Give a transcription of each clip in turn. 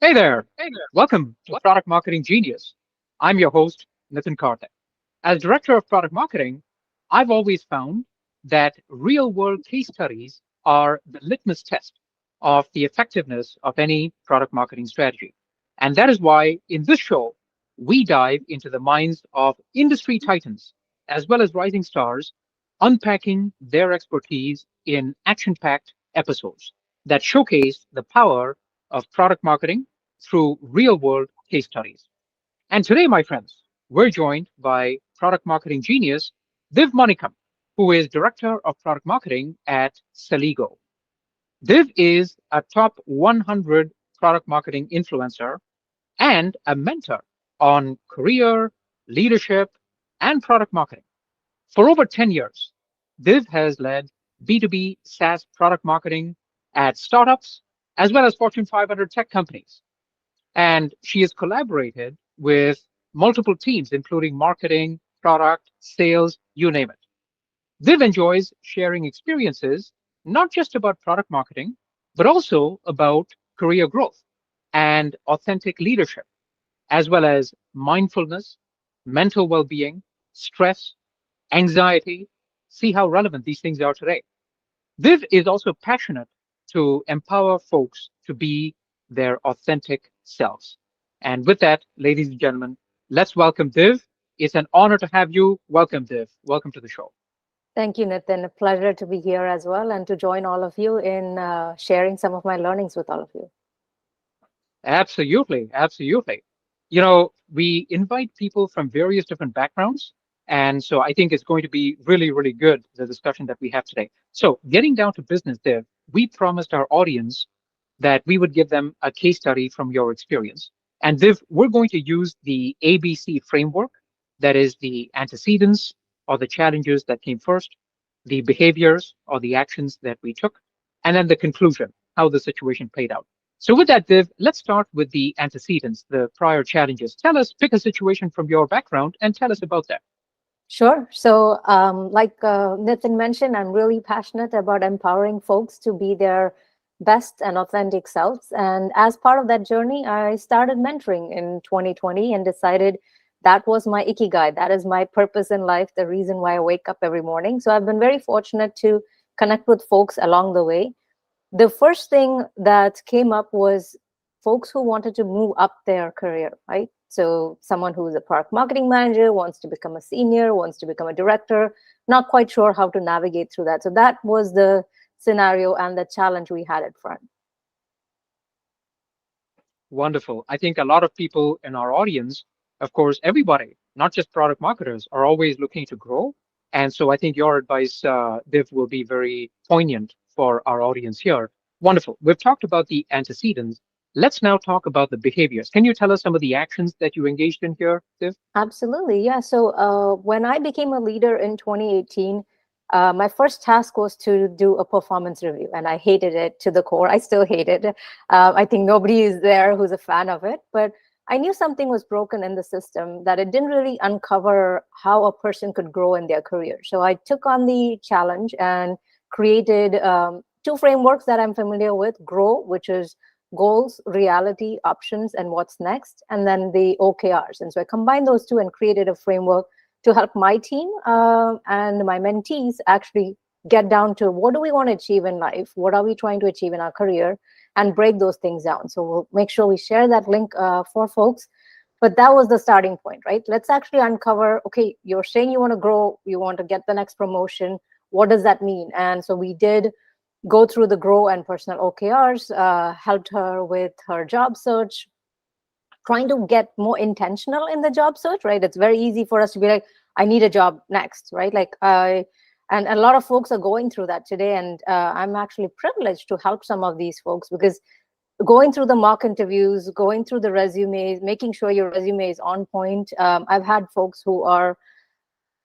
Hey there. Welcome to Product Marketing Genius. I'm your host, Nitin Kartik. As Director of Product Marketing, I've always found that real world case studies are the litmus test of the effectiveness of any product marketing strategy. And that is why in this show, we dive into the minds of industry titans as well as rising stars, unpacking their expertise in action packed episodes that showcase the power of product marketing through real world case studies. And today, my friends, we're joined by product marketing genius Div Manickam, who is Director of Product Marketing at Celigo. Div is a top 100 product marketing influencer and a mentor on career, leadership, and product marketing. For over 10 years, Div has led B2B SaaS product marketing at startups as well as Fortune 500 tech companies. And she has collaborated with multiple teams, including marketing, product, sales, you name it. Viv enjoys sharing experiences, not just about product marketing, but also about career growth and authentic leadership, as well as mindfulness, mental well being, stress, anxiety. See how relevant these things are today. Viv is also passionate to empower folks to be their authentic selves. And with that, ladies and gentlemen, let's welcome Div. It's an honor to have you. Welcome, Div. Welcome to the show. Thank you, Nitin. A pleasure to be here as well and to join all of you in sharing some of my learnings with all of you. Absolutely. Absolutely. We invite people from various different backgrounds. And so I think it's going to be really, really good, the discussion that we have today. So getting down to business, Div, we promised our audience that we would give them a case study from your experience. And Div, we're going to use the ABC framework, that is the antecedents or the challenges that came first, the behaviors or the actions that we took, and then the conclusion, how the situation played out. So with that, Div, let's start with the antecedents, the prior challenges. Tell us, pick a situation from your background and tell us about that. Sure. So, like Nitin mentioned, I'm really passionate about empowering folks to be their best and authentic selves. And as part of that journey, I started mentoring in 2020 and decided that was my ikigai. That is my purpose in life, the reason why I wake up every morning. So I've been very fortunate to connect with folks along the way. The first thing that came up was folks who wanted to move up their career, right? So someone who is a product marketing manager wants to become a senior, wants to become a director, not quite sure how to navigate through that. So that was the scenario and the challenge we had at front. Wonderful. I think a lot of people in our audience, of course, everybody, not just product marketers, are always looking to grow. And so I think your advice, Div, will be very poignant for our audience here. Wonderful. We've talked about the antecedents. Let's now talk about the behaviors. Can you tell us some of the actions that you engaged in here, Div? Absolutely. Yeah. So when I became a leader in 2018, my first task was to do a performance review, and I hated it to the core. I still hate it. I think nobody is there who's a fan of it, but I knew something was broken in the system, that it didn't really uncover how a person could grow in their career. So I took on the challenge and created two frameworks that I'm familiar with: GROW, which is goals, reality, options, and what's next, and then the OKRs. And so I combined those two and created a framework to help my team and my mentees actually get down to what do we want to achieve in life, what are we trying to achieve in our career, and break those things down. So we'll make sure we share that link for folks. But that was the starting point, right? Let's actually uncover, okay, you're saying you want to grow, you want to get the next promotion. What does that mean? And so we did go through the GROW and personal OKRs, helped her with her job search, trying to get more intentional in the job search, right? It's very easy for us to be like, I need a job next, right? And a lot of folks are going through that today. And I'm actually privileged to help some of these folks, because going through the mock interviews, going through the resumes, making sure your resume is on point. I've had folks who are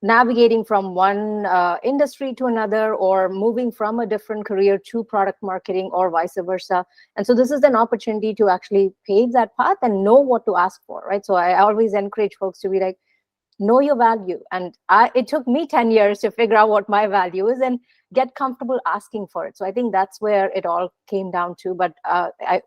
navigating from one industry to another, or moving from a different career to product marketing, or vice versa. And so this is an opportunity to actually pave that path and know what to ask for, right? So I always encourage folks to be like, know your value. And it took me 10 years to figure out what my value is and get comfortable asking for it. So I think that's where it all came down to. But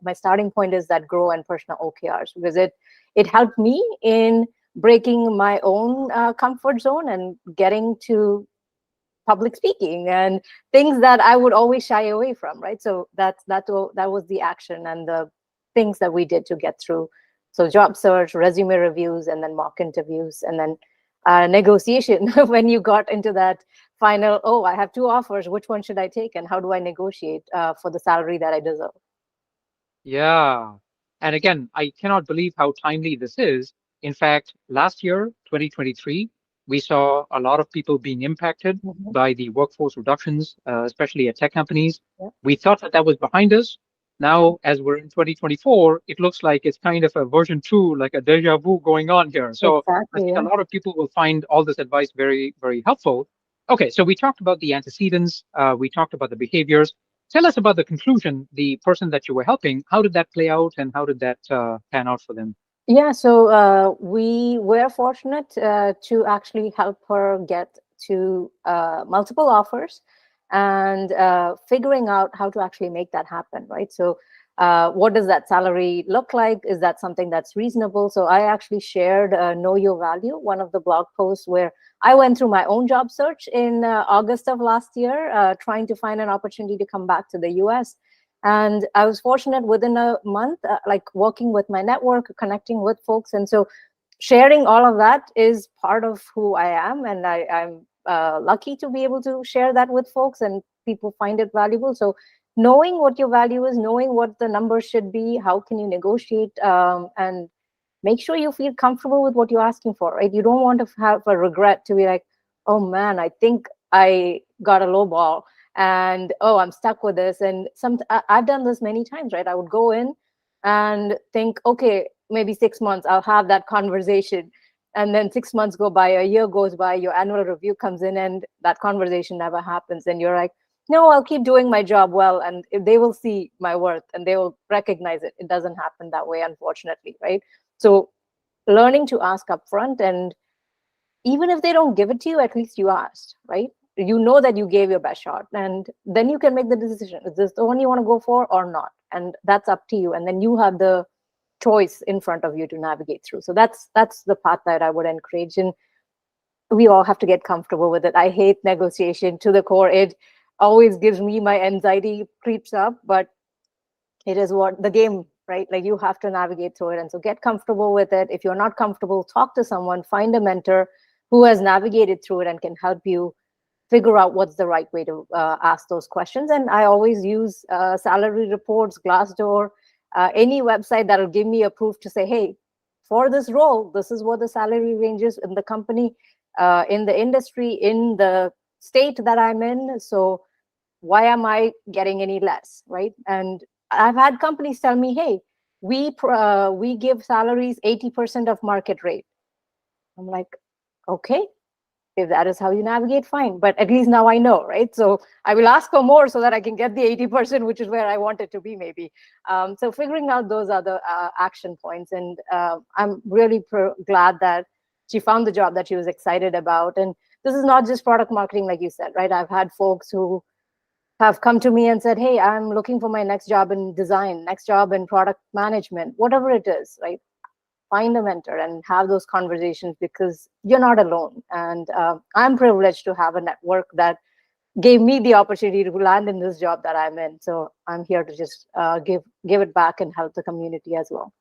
my starting point is that grow and personal OKRs, because it helped me in breaking my own comfort zone and getting to public speaking and things that I would always shy away from, right? So that was the action and the things that we did to get through. So job search, resume reviews, and then mock interviews, and then negotiation when you got into that final, oh, I have two offers, which one should I take, and how do I negotiate for the salary that I deserve? Yeah. And again, I cannot believe how timely this is. In fact, last year, 2023, we saw a lot of people being impacted Mhm. by the workforce reductions, especially at tech companies. Yeah, We thought that that was behind us. Now, as we're in 2024, it looks like it's kind of a version two, like a deja vu going on here. So I exactly. think a Yeah. lot of people will find all this advice very, very helpful. Okay, so we talked about the antecedents, we talked about the behaviors. Tell us about the conclusion, the person that you were helping. How did that play out and how did that pan out for them? Yeah, so we were fortunate to actually help her get to multiple offers and figuring out how to actually make that happen, right? So, what does that salary look like? Is that something that's reasonable? So, I actually shared Know Your Value, one of the blog posts where I went through my own job search in August of last year, trying to find an opportunity to come back to the US. And I was fortunate within a month, like working with my network, connecting with folks. And so sharing all of that is part of who I am. And I'm lucky to be able to share that with folks and people find it valuable. So knowing what your value is, knowing what the numbers should be, how can you negotiate, and make sure you feel comfortable with what you're asking for, right? You don't want to have a regret to be like, oh man, I think I got a low ball and oh, I'm stuck with this. And I've done this many times, right? I would go in and think, okay, maybe 6 months I'll have that conversation. And then 6 months go by, a year goes by, your annual review comes in, and that conversation never happens. And you're like, no, I'll keep doing my job well, and they will see my worth and they will recognize it. It doesn't happen that way, unfortunately, right? So learning to ask upfront, and even if they don't give it to you, at least you asked, right? You know that you gave your best shot, and then you can make the decision: is this the one you want to go for or not? And that's up to you. And then you have the choice in front of you to navigate through. So that's the path that I would encourage. And we all have to get comfortable with it. I hate negotiation to the core. It always gives me, my anxiety creeps up, but it is what the game, right? Like you have to navigate through it. And so get comfortable with it. If you're not comfortable, talk to someone, find a mentor who has navigated through it and can help you figure out what's the right way to ask those questions. And I always use salary reports, Glassdoor, any website that'll give me a proof to say, hey, for this role, this is what the salary range is in the company, in the industry, in the state that I'm in. So why am I getting any less, right? And I've had companies tell me, hey, we give salaries 80% of market rate. I'm like, okay, if that is how you navigate, fine. But at least now I know, right? So I will ask for more so that I can get the 80%, which is where I want it to be, maybe. So figuring out those are the action points. And I'm really glad that she found the job that she was excited about. And this is not just product marketing, like you said, right? I've had folks who have come to me and said, hey, I'm looking for my next job in design, next job in product management, whatever it is, right? Find a mentor and have those conversations, because you're not alone. And I'm privileged to have a network that gave me the opportunity to land in this job that I'm in. So I'm here to just give it back and help the community as well.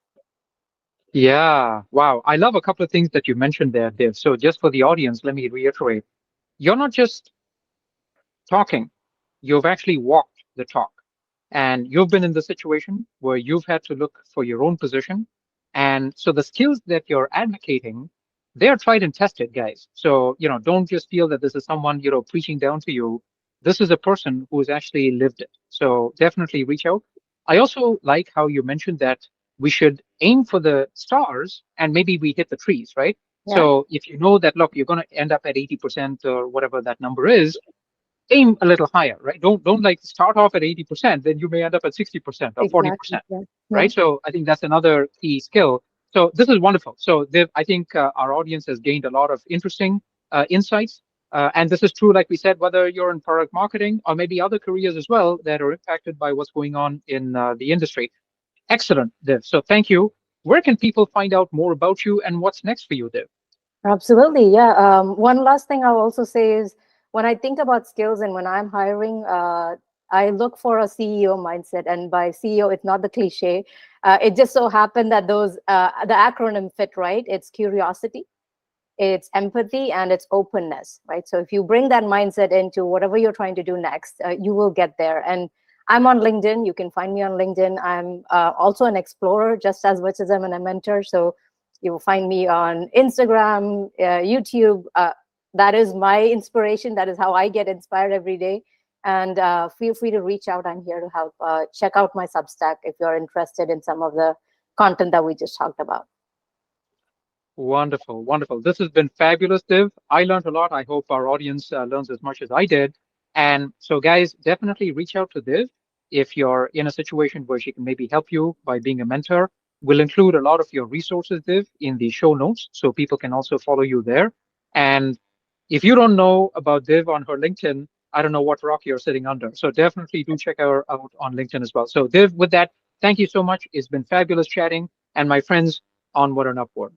Yeah, wow. I love a couple of things that you mentioned there, Dev. So just for the audience, let me reiterate. You're not just talking, you've actually walked the talk. And you've been in the situation where you've had to look for your own position. And so the skills that you're advocating, they're tried and tested, guys. So, don't just feel that this is someone, preaching down to you. This is a person who's actually lived it. So definitely reach out. I also like how you mentioned that we should aim for the stars and maybe we hit the trees, right? Yeah, So if you know that, look, you're going to end up at 80% or whatever that number is, aim a little higher, right? Don't like start off at 80%, then you may end up at 60% or exactly. 40%, Yeah, yeah. right? So I think that's another key skill. So this is wonderful. So I think our audience has gained a lot of interesting insights. And this is true, like we said, whether you're in product marketing or maybe other careers as well that are impacted by what's going on in the industry. Excellent, Div. So thank you. Where can people find out more about you and what's next for you, Div? Absolutely. Yeah. One last thing I'll also say is when I think about skills and when I'm hiring, I look for a CEO mindset. And by CEO, it's not the cliche. It just so happened that the acronym fit, right? It's curiosity, it's empathy, and it's openness, right? So if you bring that mindset into whatever you're trying to do next, you will get there. And I'm on LinkedIn. You can find me on LinkedIn. I'm also an explorer just as much as I'm a mentor. So you will find me on Instagram, YouTube. That is my inspiration. That is how I get inspired every day. And feel free to reach out. I'm here to help. Check out my Substack if you're interested in some of the content that we just talked about. Wonderful, wonderful. This has been fabulous, Div. I learned a lot. I hope our audience learns as much as I did. And so, guys, definitely reach out to Div if you're in a situation where she can maybe help you by being a mentor. We'll include a lot of your resources, Div, in the show notes so people can also follow you there. And if you don't know about Div on her LinkedIn, I don't know what rock you're sitting under. So definitely do check her out on LinkedIn as well. So, Div, with that, thank you so much. It's been fabulous chatting. And my friends, onward and upward.